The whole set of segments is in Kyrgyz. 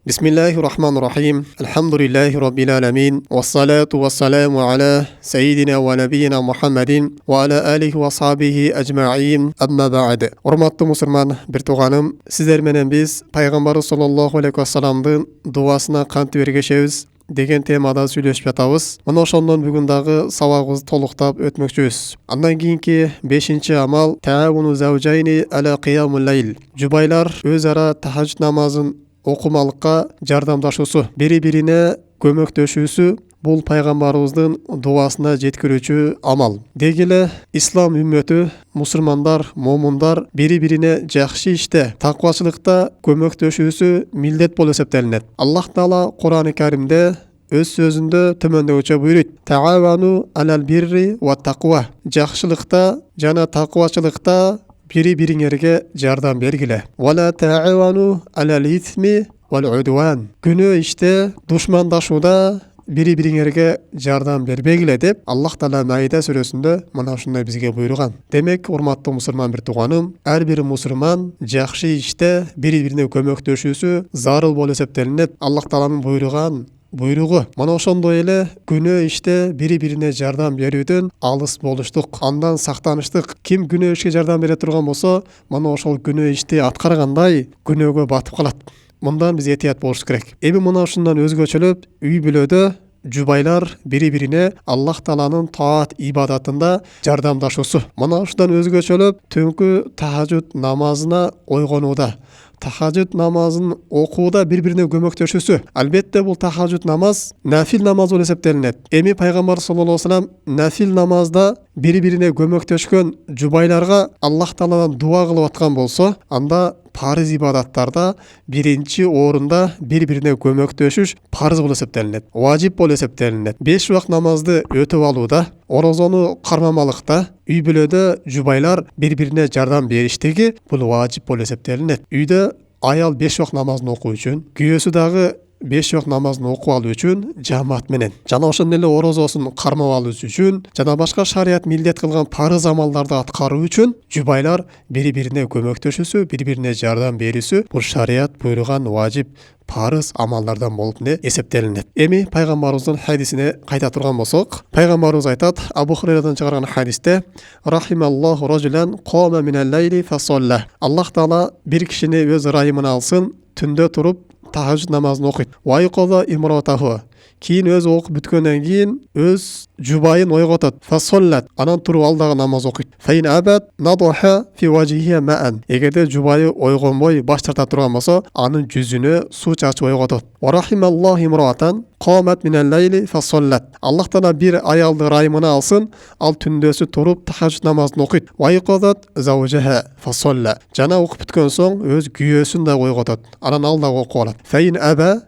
Bismillahirrahmanirrahim. Elhamdülillahi Rabbil alemin. Vessalatu vesselamu ala seyyidina ve nebiyyina Muhammedin ve ala alihi ve sahbihi ecma'in. Amma ba'd. Hurmatly musulman bir tuğanım, sizler menen biz Peygamber sallallahu aleyhi ve sellem'din duasına kantip ergeşebiz деген темада сүйлөшүп жатабыз. Мына ошондон бүгүндагы сабагыбызды толуктап өтмөкчүбүз. Андан кийинки 5-амал таавуну заужайни ала кыямул лайл. Жубайлар өз ара тахажжуд намазын окумалыкка жардамдашуусу, бири-бирине көмөктөшүүсү бул пайгамбарыбыздын дуасына жеткирүүчү амал. Дегеле ислам үммөтү, мусулмандар, момундар бири-бирине жакшы иште, таквачылыкта көмөктөшүүсү милдет болуп эсептелинет. Аллах Таала Кур'ан-ы Каримде өз сөзүндө төмөндөгүчө буйруйт: "Таавану алал бирри ва таква." Жакшылыкта жана таквачылыкта бири-бириңерге жардам бергиле. "Вала таавану алал исми вал удван." Күнөө иште, душмандашууда бири-бириңерге жардам бербегиле деп Аллах Таала Маида сүрөсүндө мына ушундай бизге буйруган. Демек, урматтуу мусулман bir туганым, ар бир мусулман жакшы иште бири-бирине көмөктөшүүсү зарыл болуп эсептелинет. Аллах Тааланын буйругу. Мына ошондой эле күнөө иште бири-бирине жардам берүүдөн алыс болуштук, андан сактаныштык. Ким күнөө ишке жардам бере турган болсо, мына ошол күнөө ишти аткаргандай күнөөгө батып калат. Мындан биз этият болуш керек. Эми мына ушундан өзгөчөлөп, үй бүлөдө жубайлар бири-бирине Аллах Тааланын таат ибадатында жардамдашуусу. Мына ушундан өзгөчөлөп, түнкү тахажжуд намазына ойгонууда, тахажжуд намазын окууда бири-бирине көмөктөшүүсү. Албетте бул тахажжуд намаз нафил намаз болуп эсептелинет. Эми пайгамбар саллаллаху алейхи ва саллям нафил намазда бири-бирине көмөктөшкөн жубайларга Аллах Тааладан дуа кылып аткан болсо, анда парыз ибадаттарда биринчи орунда бири-бирине көмөктөшүш парыз болуп эсептелинет, важип болуп эсептелинет. 5 убак намазды өтүп алууда, орозону кармамалыкта, үй бүлөдө жубайлар бири-бирине жардам бериштиги бул важип болуп эсептелинет. Үйдө аял 5 убак намазын окуу үчүн, күйөөсү дагы 5 убак намазын окуп алуу үчүн жамаат менен, жана ошондой эле орозосун кармап алуу үчүн, жана башка шарият милдет кылган парыз амалдарды аткаруу үчүн жубайлар бири-бирине көмөктөшүүсү, бири-бирине жардам берүүсү бул шарият буйруган важип парыз амалдардан болуп эсептелинет. Эми пайгамбарыбыздын хадисине кайта турган болсок, пайгамбарыбыз айтат, Абу Хурайрадан чыгарган хадисте: "Рахималлаху раджулан қама минал лайли фасалла." Аллах Таала бир кишини өз ырайымына алсын, түндө туруп тахажжуд намазын окуйт. "Вайқаза имратаху." Кийин өз окуп бүткөндөн кийин өз жубайын ойготот. "Фасаллат." Анан туруп ал дагы намаз окуйт. "Фаин абад надоха фи важихи маан." Эгерде жубайы ойгонбой баш тарта турган болсо, анын жүзүнө суу чачып ойготот. "Ва рахималлаху имратан камат минал лайли фасаллат." Аллах Таала бир аялды райымына алсын, ал түндөсү туруп тахажжуд намазын окуйт. "Вайқазат заужаха фасалла." Жана окуп бүткөн соң өз күйөөсүн да ойготот. Анан ал дагы окуп алат. "Фаин аба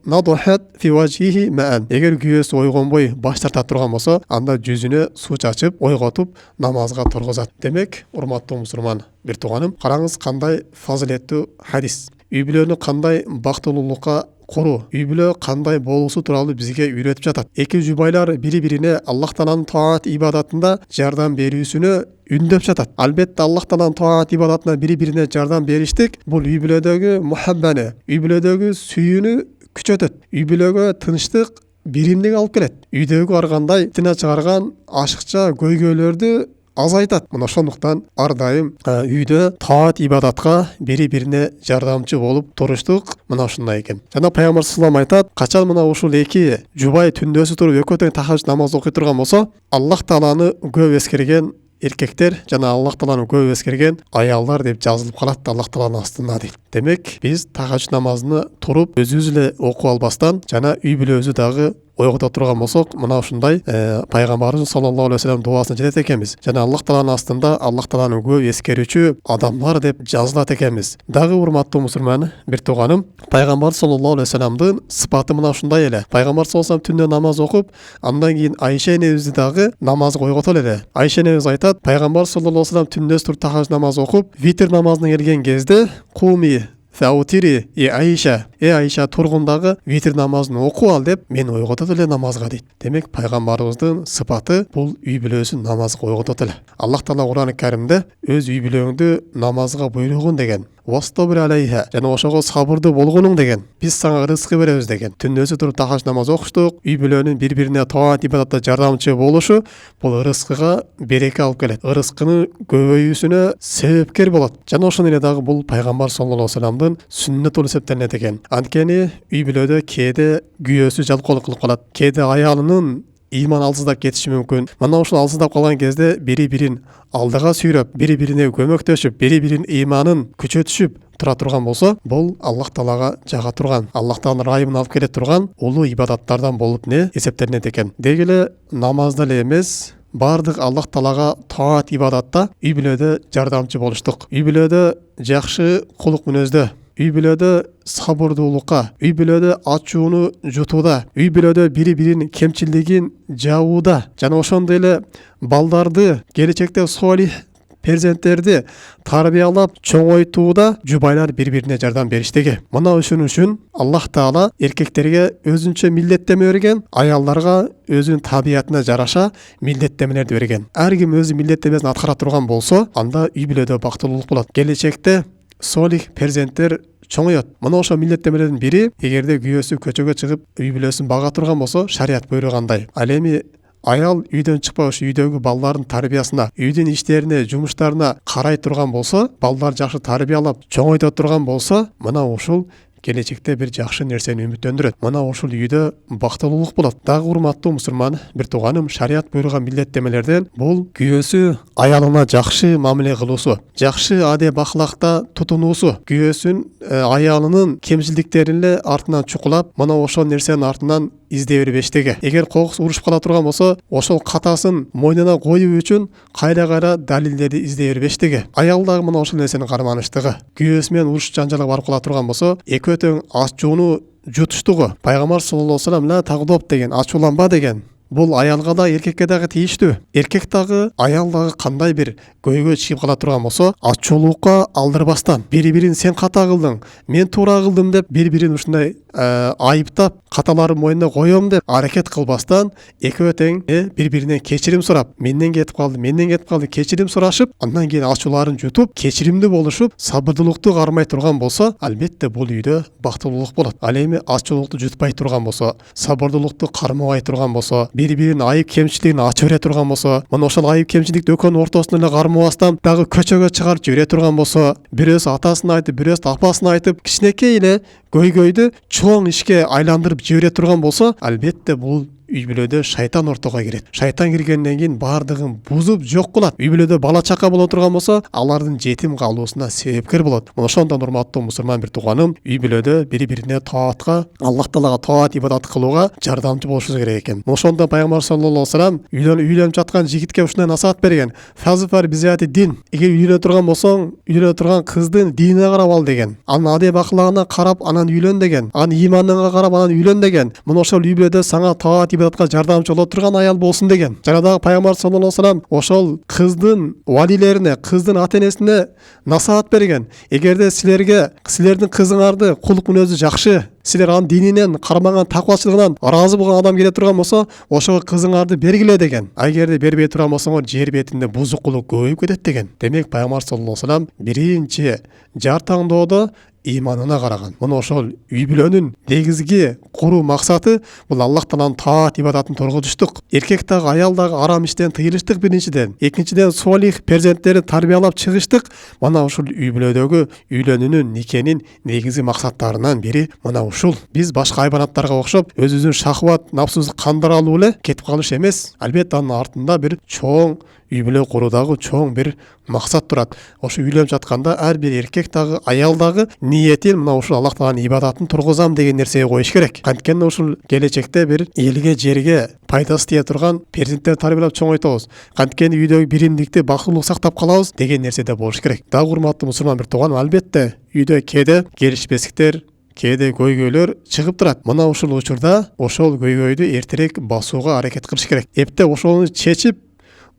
надохат фи важихи маан." Эгер күйөөсү ойгонбой баш тарта турган болсо, анда жүзүнө суу чачып ойготуп намазга тургузат. Демек, урматтуу мусулман bir туганым, караңыз кандай фазилеттүү хадис. Үй бүлөнү кандай бактылуулукка коруу, үй бүлө кандай болуусу тууралуу бизге үйрөтүп жатат. Эки жубайлар бири-бирине Аллах Тааланын таат ибадатында жардам берүүсүнө үндөп жатат. Албетте Аллах Тааланын таат ибадатына бири-бирине жардам бериштик бул үй бүлөдөгү мухаббаны, үй бүлөдөгү сүйүүнү күчөтөт. Үй бүлөгө тынчтык, биримдик алып келет. Үйдөгү ар кандай тына чыгарган ашыкча көйгөйлөрдү азайтат. Мына ошондуктан ар дайым үйдө таат ибадатка бири-бирине жардамчы болуп туруштук мына ушундай экен. Жана пайгамбар саллаллаху алейхи ва саллям айтат, качан мына ушул эки жубай түндөсү туруп экөө тең тахажжуд намаз окуй турган болсо, Аллах Тааланы көп эскерген эркектер жана Аллах Тааланы көп эскерген аялдар деп жазылып калат Аллах Тааланын астына дейт. Демек, биз тахажжуд намазыны туруп өзүбүз эле окуп албастан жана үй бүлөбүздү дагы ойгото турган болсок, мына ушундай пайгамбарыбыз саллаллаху алейхи ва саллям дуасына жетет экенбиз. Жана Аллах Тааланын астында Аллах Тааланы көп эскерүүчү адамдар деп жазылат экенбиз. Дагы урматтуу мусулман bir туганым, пайгамбар саллаллаху алейхи ва саллямдын сыпаты мына ушундай эле. Пайгамбар саллаллаху алейхи ва саллям түндө намаз окуп, андан кийин Айша энебизди дагы намазга ойготол эле. Айша энебиз айтат, пайгамбар саллаллаху алейхи ва саллям түндөс туруп тахажжуд намаз окуп, витр намазына келген кезде "Куми фаутири и Айша." Айша тургундагы витр намазын окуп ал деп мен ойготот эле намазга дейт. Демек пайгамбарыбыздын сыпаты бул үй бүлөсүн намазга ойготот эле. Аллах Таала Кур'ан-ы Каримде өз үй бүлөңдү намазга буйругун деген. Вастабир алейха, жана ошого сабырдуу болгонуң деген. Биз сага рызкы беребиз деген. Түндөсү туруп тахаж намаз окуштук. Үй бүлөнүн бири-бирине таат ибадатта жардамчы болушу бул рызкыга береке алып келет. Рызкынын көбөйүүсүнө себепкер болот. Жана ошону эле дагы бул пайгамбар саллаллаху алейхи вассаламдын сүннөтү болуп эсептелет экен. Анткени үй бүлөдө кээде күйөөсү жалкоолук кылып калат. Кээде аялынын иман алсыздап кетиши мүмкүн. Мына ушул алсыздап калган кезде бири-бирин алдыга сүйрөп, бири-бирине көмөктөшүп, бири-биринин иманын күчөтүшүп тура турган болсо, бул Аллах Таалага жага турган, Аллах Тааланын райымын алып келе турган улуу ибадаттардан болуп эсептелет экен. Деги эле намазда эле эмес, бардык Аллах Таалага таат ибадатта үй бүлөдө жардамчы болуштук. Үй бүлөдө жакшы кулук мүнөздө, үй бүлөдө сабырдуулукка, үй бүлөдө ачууну жутууда, үй бүлөдө бири-биринин кемчилдигин жабууда, жана ошондой эле балдарды келечекте солих перзенттерди тарбиялап чоңойтууда жубайлар бири-бирине жардам бериштиги. Мына ушун үчүн Аллах Таала эркектерге өзүнчө милдеттеме берген, аялдарга өзүнүн табиятына жараша милдеттемелерди берген. Ар ким өзү милдеттемесин аткара турган болсо, анда үй бүлөдө бактылуулук болот. Келечекте солих перзенттер чоңойот. Мына ошо милдеттемелердин бири, эгерде күйөөсү көчөгө чыгып үй бүлөсүн бага турган болсо, шарият буйругандай. Ал эми аял үйдөн чыкпай ушу үйдөгү балдардын тарбиясына, үйдүн иштерине, жумуштарына карай турган болсо, балдар жакшы тарбиялап чоңойто турган болсо, мына ушул келечекте бир жакшы нерсени үмүттөндүрөт. Мына ушул үйдө бактылуулук болот. Дагы урматтуу мусулман бир тууганым, шарият буйруган милдеттемелерден бул күйөөсү аялына жакшы мамиле кылуусу, жакшы адеп ахлакта тутунуусу, күйөөсүн аялынын кемчилдиктерин эле артынан чукулап, мына ошол нерсенин артынан издей бербештиги. Эгер кокус урушуп кала турган болсо, ошол катасын мойнуна коюу үчүн кайра-кайра далилдерди издей бербештиги. Аял дагы мына ошол нерсени карманыштыгы. Күйөөсү менен уруш жанжалга барып кала турган болсо, экөө тең ачууну жутуштугу. Пайгамбар саллаллаху алейхи вассалам ла тагдоп деген, ачууланба деген. Бул аялга да, эркекке дагы тийиштүү. Эркек дагы, аял дагы кандай бир көйгөй чыгып кала турган болсо, ачуулукка алдырбастан, бири-бирин сен ката кылдың, мен туура кылдым деп бири-бирин ушундай айыптап, каталарын мойнуна коем деп аракет кылбастан, экөө тең бири-биринен кечирим сурап, менден кетип калды, кечирим сурашып, андан кийин ачууларын жутуп, кечиримдүү болушуп, сабырдуулукту кармай турган болсо, албетте бул үйдө бактылуулук болот. Ал эми ачуулукту жутпай турган болсо, сабырдуулукту кармабай турган болсо, бири-биринин айып кемчилигин ачып бере турган болсо, мына ошол айып кемчиликти экөөнүн ортосунда эле кармабастан дагы көчөгө чыгарып жибере турган болсо, бирөөсү атасын айтып, бирөөсү апасын айтып, кичинекей эле көйгөйдү чоң ишке айландырып жибере турган болсо, албетте бул үй бүлөдө шайтан ортого кирет. Шайтан киргенден кийин бардыгын бузуп жок кылат. Үй бүлөдө бала чака боло турган болсо, алардын жетим калуусуна себепкер болот. Мына ошондон урматтуу мусулман бир тууганым, үй бүлөдө бири-бирине таатка, Аллах Таалага таат ибадат кылууга жардамчы болушубуз керек экен. Ошондо пайгамбар саллаллаху алейхи вассалам үйлөнүп жаткан жигитке ушундай насаат берген. Фазфар бизяти дин. Эгер үйлөнө турган болсоң, үйлөнө турган кыздын динине карап ал деген. Анын адеп ахлагына карап анан үйлөн деген. Анын иманына карап анан үйлөн деген. Мына ошол үй бүлөдө сага таат ибадатка жардамчы боло турган аял болсун деген. Жана дагы пайгамбар саллаллаху алейхи вассалам ошол кыздын валилерине, кыздын ата-энесине насаат берген. Эгерде силердин кызыңарды кулук мүнөзү жакшы, силер анын дининен, кармаган таквачылыгынан ыраазы болгон адам келе турган болсо, ошого кызыңарды бергиле деген. Эгерде бербей турган болсоңор, жер бетинде бузукулук көбөйүп кетет деген. Демек пайгамбар саллаллаху алейхи вассалам биринчи жар таңдоодо иманына караган. Мына ошол үй бүлөнүн негизги куруу максаты бул Аллах Тааланын таат ибадатын торготуштук. Эркек дагы, аял дагы арам иштен тыйылыштык биринчиден. Экинчиден солих перзенттерди тарбиялап чыгыштык. Мына ушул үй бүлөдөгү үйлөнүүнүн, никенин негизги максаттарынан бири мына ушул. Биз башка хайванаттарга окшоп өзүбүздүн шахват, напсыбызды кандыра алуу эле кетип калыш эмес. Албетте анын артында бир чоң үй бүлө куруудагы чоң бир максат турат. Ошо үйлөнүп жатканда ар бир эркек дагы, аял дагы ниетин мына ушул Аллах Тааланын ибадатын тургузам деген нерсеге коюш керек. Анткени ушул келечекте бир элге, жерге пайдасы тие турган перзенттер тарбиялап чоңойтобуз. Анткени үйдөгү биримдикти, бактылуулук сактап калабыз деген нерседе болуш керек. Дагы урматтуу мусулман бир тууганым, албетте үйдө кээде келишпестиктер, кээде көйгөйлөр чыгып турат. Мына ушул учурда ошол көйгөйдү эртерээк басууга аракет кылыш керек. Эпте ошону чечип,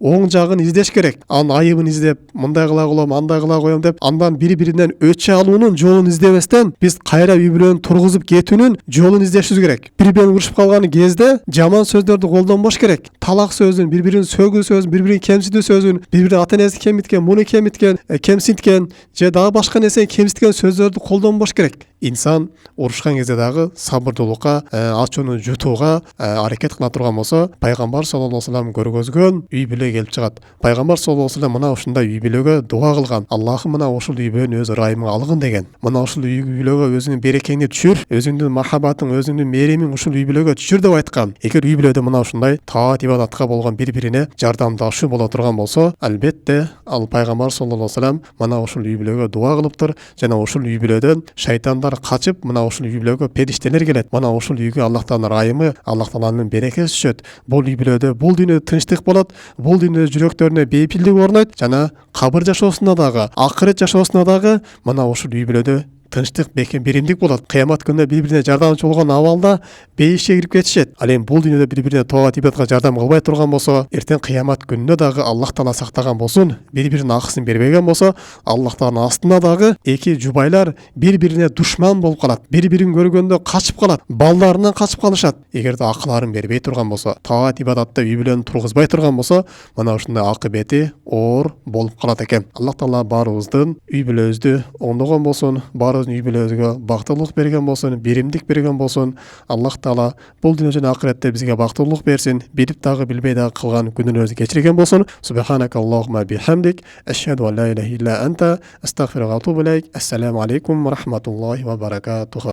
оң жагын издеш керек. Анын айыбын издеп, мындай кыла коем, андай кыла коем деп, андан бири-биринен өч алуунун жолун издебестен, биз кайра үй-бүлөнү тургузуп кетүүнүн жолун издешибиз керек. Бири-бири урушуп калган кезде жаман сөздөрдү колдонбош керек. Талак сөзүн, бири-бирин сөгүү сөзүн, бири-бирин кемситүү сөзүн, бири-бирин ата-энесин кемиткен, муну кемиткен, кемсинткен же дагы башка нерсени кемситкен сөздөрдү колдонбош керек. Инсан урушкан кезде дагы сабырдуулукка, ачууну жутууга аракет кыла турган болсо, пайгамбар саллаллаху алейхи вассалам көргөзгөн үй-бүлө келип чыгат. Пайгамбар саллаллаху алейхи вассалам мына ушундай үй-бүлөгө дуа кылган. Аллахым мына ушул үй-бүлөнү өз ырайымыңа алгын деген. Мына ушул үй-бүлөгө өзүңдүн берекеңди түшүр, өзүңдүн махаббатың, өзүңдүн мээримиң ушул үй-бүлөгө түшүр деп айткан. Эгер үй-бүлөдө мына ушундай таат ибадатка болгон бири-бирине жардамдашуу боло турган болсо, албетте ал пайгамбар саллаллаху алейхи вассалам мына ушул үй-бүлөгө дуа кылыптыр жана ушул үй-бүлөдөн шайтандар качып, мына ушул үй-бүлөгө периштелер келет. Мына ушул үйгө Аллах Тааланын ырайымы, Аллах Тааланын берекеси түшөт. Бул үй-бүлөдө, бул дүйнөдө тынчтык болот, бул дүйнөдө жүрөктөрүнө бейпилдик орнойт жана кабыр жашоосунда дагы, акырет жашоосунда дагы мына ушул үй-бүлөдө тынчтык, бекем, биримдик болот. Кыямат күнүндө бири-бирине жардамчы болгон абалда бейишке кирип кетишет. Ал эми бул дүйнөдө бири-бирине тоат ибадатка жардам кылбай турган болсо, эртең кыямат күнүндө дагы Аллах Таала сактаган болсун, бири-биринин акысын бербеген болсо, Аллах Тааланын астында дагы эки жубайлар бири-бирине душман болуп калат. Бири-бирин көргөндө качып калат, балдарынан качып калышат. Эгерде акыларын бербей турган болсо, таат ибадатта үй-бүлөнү тургузбай турган болсо, мына ушундай акыбети оор болуп калат экен. Аллах Таала баарыбыздын үй-бүлөбүздү оңдогон болсун, үй-бүлөбүзгө бактылык берген болсун, биримдик берген болсун. Аллах Таала бул дүйнө жана акыретте бизге бактылык берсин. Билип дагы билбей дагы кылган күнөөлөрүбүздү кечирген болсун. Субханака Аллахумма бихамдик, ашхаду ан ла илаха илля анта, астагфирука ва атубу илейк. Ассаламу алейкум ва рахматуллахи ва баракатуху.